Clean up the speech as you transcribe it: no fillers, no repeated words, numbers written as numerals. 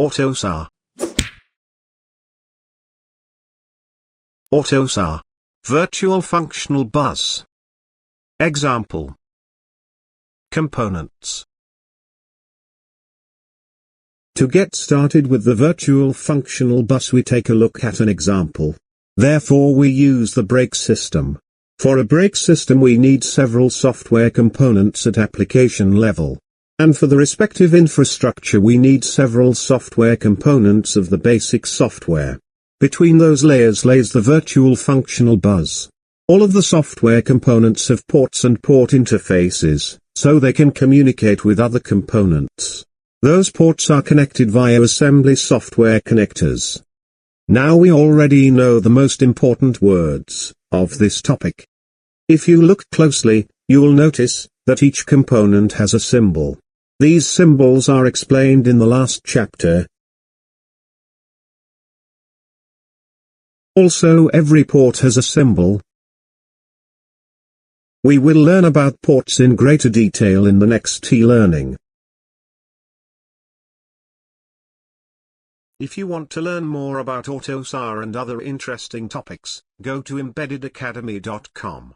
Autosar. Autosar. Virtual functional bus. Example. Components. To get started with the virtual functional bus, we take a look at an example. Therefore we use the brake system. For a brake system we need several software components at application level. And for the respective infrastructure we need several software components of the basic software. Between those layers lays the virtual functional bus. All of the software components have ports and port interfaces, so they can communicate with other components. Those ports are connected via assembly software connectors. Now we already know the most important words of this topic. If you look closely, you will notice that each component has a symbol. These symbols are explained in the last chapter. Also, every port has a symbol. We will learn about ports in greater detail in the next e-learning. If you want to learn more about Autosar and other interesting topics, go to embeddedacademy.com.